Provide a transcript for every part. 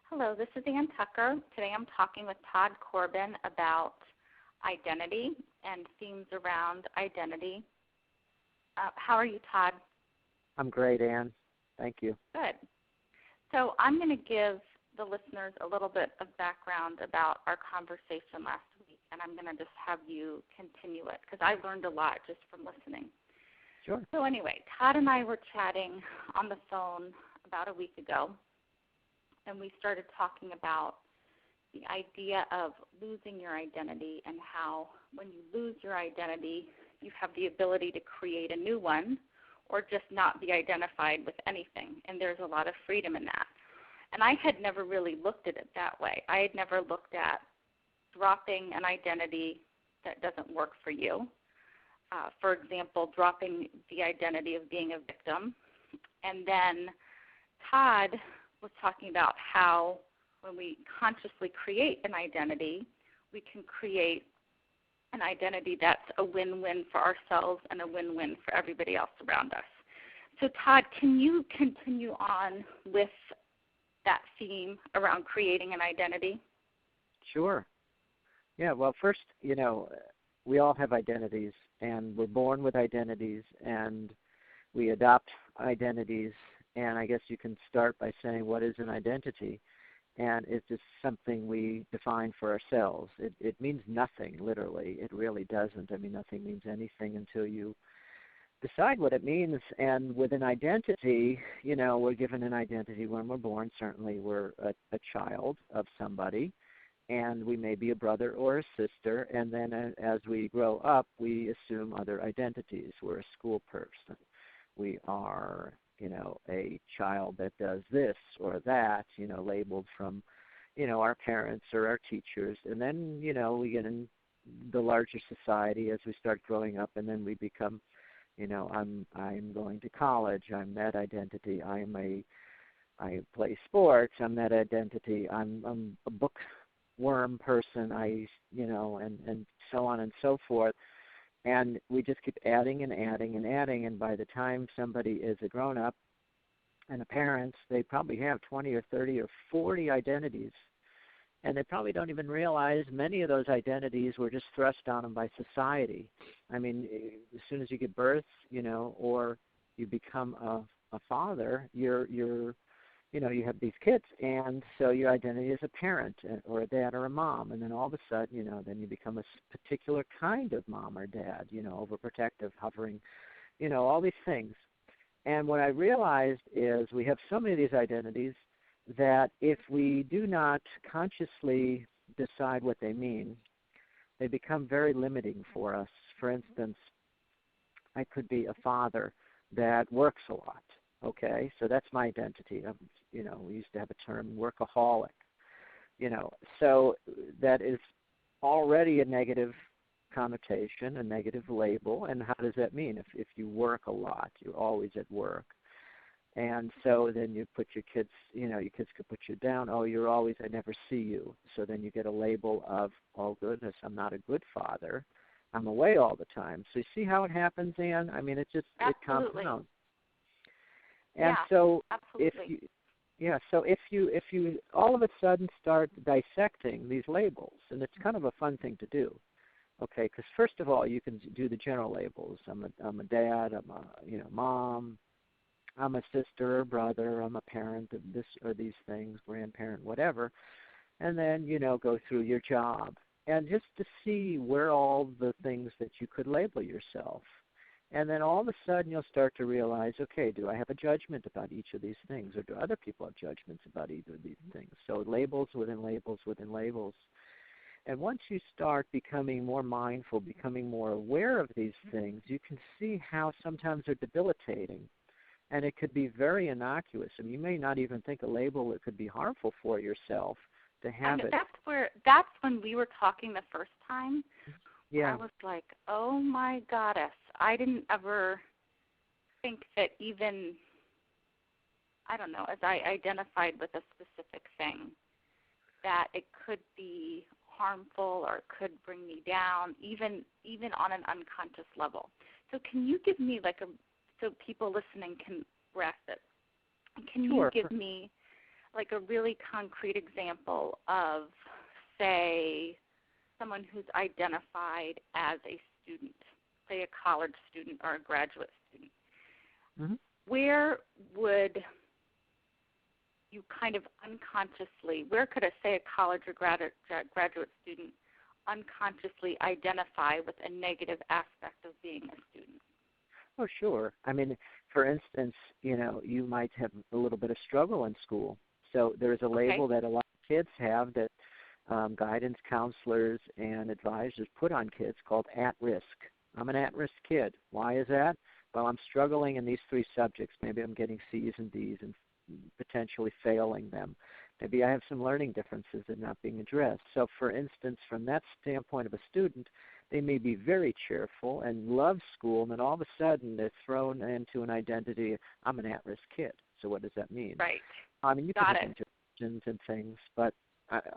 Hello, this is Ann Tucker. Today I'm talking with Todd Corbin about identity and themes around identity. How are you, Todd? I'm great, Ann. Thank you. Good. So I'm going to give the listeners a little bit of background about our conversation last week, and I'm going to just have you continue it because I learned a lot just from listening. Sure. So anyway, Todd and I were chatting on the phone about a week ago, and we started talking about the idea of losing your identity and how when you lose your identity, you have the ability to create a new one or just not be identified with anything, and there's a lot of freedom in that. And I had never really looked at it that way. I had never looked at dropping an identity that doesn't work for you. For example, dropping the identity of being a victim. And then Todd was talking about how when we consciously create an identity, we can create an identity that's a win-win for ourselves and a win-win for everybody else around us. So Todd, can you continue on with that theme around creating an identity? Sure. Yeah, well, first, we all have identities, and we're born with identities, and we adopt identities, and I guess you can start by saying, what is an identity? And it's just something we define for ourselves. It means nothing, literally. It really doesn't. I mean, nothing means anything until you decide what it means. And with an identity, we're given an identity when we're born. Certainly we're a child of somebody, and we may be a brother or a sister. And then as we grow up, we assume other identities. We're a school person. We are a child that does this or that, labeled from, our parents or our teachers. And then, we get in the larger society as we start growing up, and then we become, I'm going to college. I'm that identity. I play sports. I'm that identity. I'm a bookworm person. And so on and so forth. And we just keep adding and adding and adding, and by the time somebody is a grown-up and a parent, they probably have 20 or 30 or 40 identities, and they probably don't even realize many of those identities were just thrust on them by society. I mean, as soon as you give birth, or you become a father, you have these kids, and so your identity is a parent or a dad or a mom, and then all of a sudden, then you become a particular kind of mom or dad, overprotective, hovering, all these things. And what I realized is we have so many of these identities that if we do not consciously decide what they mean, they become very limiting for us. For instance, I could be a father that works a lot. Okay, so that's my identity. We used to have a term, workaholic. So that is already a negative connotation, a negative label. And how does that mean? If you work a lot, you're always at work. And so then you put your kids, your kids could put you down. Oh, you're always, I never see you. So then you get a label of, oh, goodness, I'm not a good father. I'm away all the time. So you see how it happens, Ann? I mean, it compounds. And so absolutely. if you all of a sudden start dissecting these labels, and it's kind of a fun thing to do, okay? Because first of all, you can do the general labels. I'm a dad. I'm a mom. I'm a sister or brother. I'm a parent of this or these things, grandparent, whatever. And then go through your job, and just to see where all the things that you could label yourself. And then all of a sudden you'll start to realize, okay, do I have a judgment about each of these things, or do other people have judgments about either of these things? So labels within labels within labels. And once you start becoming more mindful, becoming more aware of these things, you can see how sometimes they're debilitating. And it could be very innocuous. I mean, you may not even think a label that could be harmful for yourself to have it. That's when we were talking the first time. Yeah. I was like, oh my goddess, I didn't ever think that even, I don't know, as I identified with a specific thing, that it could be harmful or it could bring me down, even on an unconscious level. So can you give me so people listening can grasp it, can you give me like a really concrete example of, say, someone who's identified as a student, say a college student or a graduate student, Mm-hmm. where would you kind of unconsciously, where could a college or graduate student unconsciously identify with a negative aspect of being a student? Oh, sure. I mean, for instance, you might have a little bit of struggle in school. So there's a label that a lot of kids have that guidance counselors and advisors put on kids called at risk. I'm an at-risk kid. Why is that? Well, I'm struggling in these 3 subjects. Maybe I'm getting C's and D's and potentially failing them. Maybe I have some learning differences that are not being addressed. So, for instance, from that standpoint of a student, they may be very cheerful and love school, and then all of a sudden they're thrown into an identity, I'm an at-risk kid. So what does that mean? Right. I mean, you can Got have it. interactions and things, but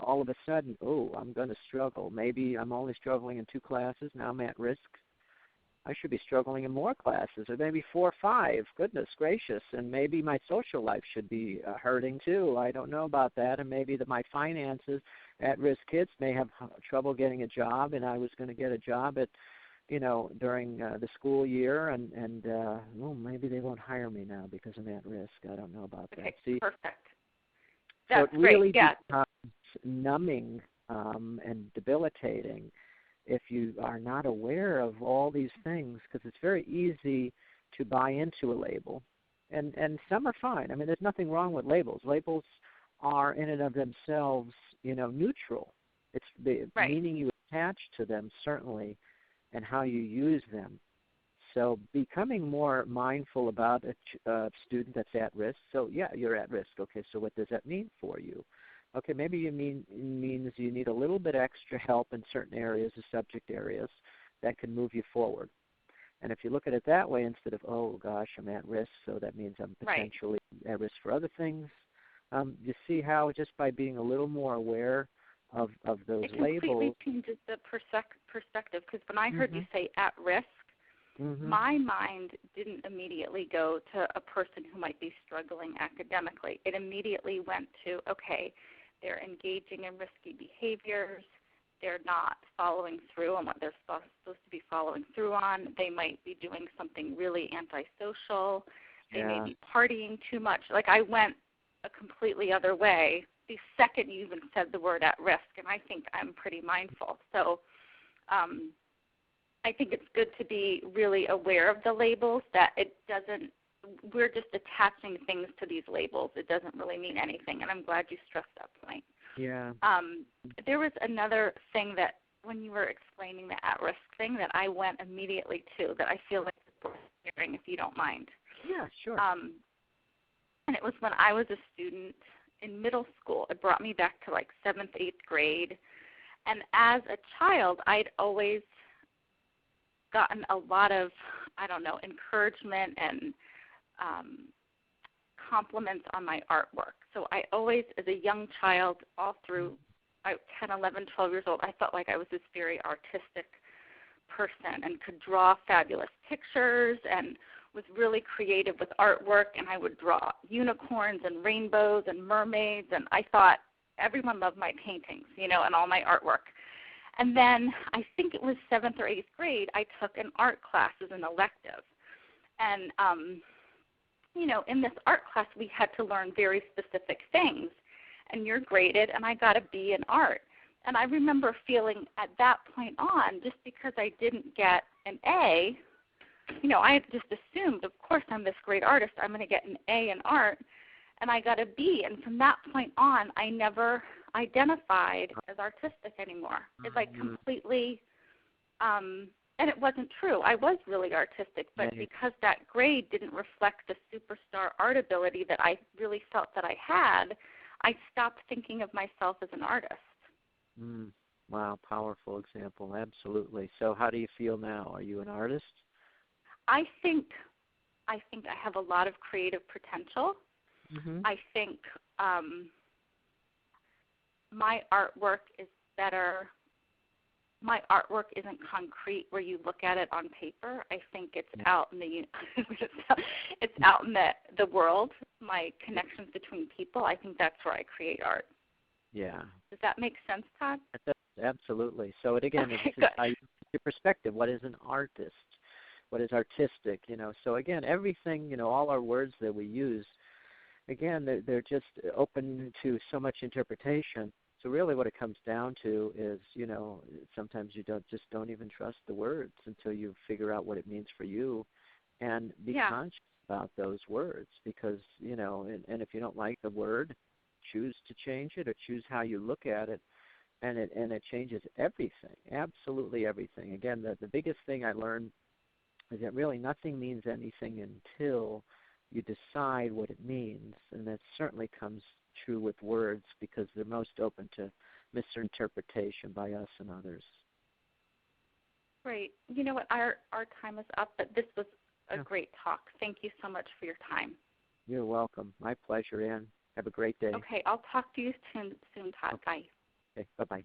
all of a sudden, I'm going to struggle. Maybe I'm only struggling in 2 classes. Now I'm at risk. I should be struggling in more classes, or maybe 4 or 5. Goodness gracious. And maybe my social life should be hurting too. I don't know about that. And maybe my finances, at-risk kids may have trouble getting a job, and I was going to get a job at, during the school year, and maybe they won't hire me now because I'm at risk. I don't know about that. See, perfect. That's so it really becomes numbing and debilitating if you are not aware of all these things, because it's very easy to buy into a label. And some are fine. I mean, there's nothing wrong with labels. Labels are in and of themselves, neutral. It's the meaning you attach to them, certainly, and how you use them. So becoming more mindful about a student that's at risk. So, yeah, you're at risk. Okay, so what does that mean for you? Okay, maybe it means you need a little bit extra help in certain areas or subject areas that can move you forward. And if you look at it that way, instead of, oh, gosh, I'm at risk, so that means I'm potentially at risk for other things, you see how just by being a little more aware of those labels. It completely changes the perspective, because when I heard you say at risk, my mind didn't immediately go to a person who might be struggling academically. It immediately went to, okay, they're engaging in risky behaviors. They're not following through on what they're supposed to be following through on. They might be doing something really antisocial. They may be partying too much. Like, I went a completely other way the second you even said the word at risk, and I think I'm pretty mindful. So I think it's good to be really aware of the labels, that it doesn't, we're just attaching things to these labels. It doesn't really mean anything, and I'm glad you stressed that point. Yeah. There was another thing that when you were explaining the at-risk thing that I went immediately to that I feel like it's worth sharing, if you don't mind. Yeah, sure. And it was when I was a student in middle school. It brought me back to like 7th, 8th grade. And as a child, I'd always gotten a lot of, encouragement and compliments on my artwork. So I always, as a young child, all through 10, 11, 12 years old, I felt like I was this very artistic person and could draw fabulous pictures and was really creative with artwork, and I would draw unicorns and rainbows and mermaids, and I thought everyone loved my paintings, and all my artwork. And then I think it was 7th or 8th grade, I took an art class as an elective. And, in this art class, we had to learn very specific things. And you're graded, and I got a B in art. And I remember feeling at that point on, just because I didn't get an A, I had just assumed, of course, I'm this great artist, I'm going to get an A in art. And I got a B. And from that point on, I never identified as artistic anymore. It's like completely, and it wasn't true. I was really artistic, but because that grade didn't reflect the superstar art ability that I really felt that I had, I stopped thinking of myself as an artist. Wow, powerful example, absolutely. So how do you feel now? Are you an artist? I think I have a lot of creative potential. I think my artwork is better. My artwork isn't concrete where you look at it on paper. I think it's out in the it's out in the world my connections between people, I think that's where I create art. Yeah. Does that make sense, Todd? Absolutely. So again, Okay, it's good. how you your perspective. What is an artist? What is artistic? So again, everything, all our words that we use, again, they're just open to so much interpretation. So really what it comes down to is, sometimes you don't even trust the words until you figure out what it means for you and be conscious about those words because, and if you don't like the word, choose to change it or choose how you look at it. And it changes everything, absolutely everything. Again, the biggest thing I learned is that really nothing means anything until you decide what it means. And that certainly comes true with words because they're most open to misinterpretation by us and others. Great. You know what? Our time is up, but this was a great talk. Thank you so much for your time. You're welcome. My pleasure, Ann. Have a great day. Okay, I'll talk to you soon, Todd. Okay. Bye. Okay, bye-bye.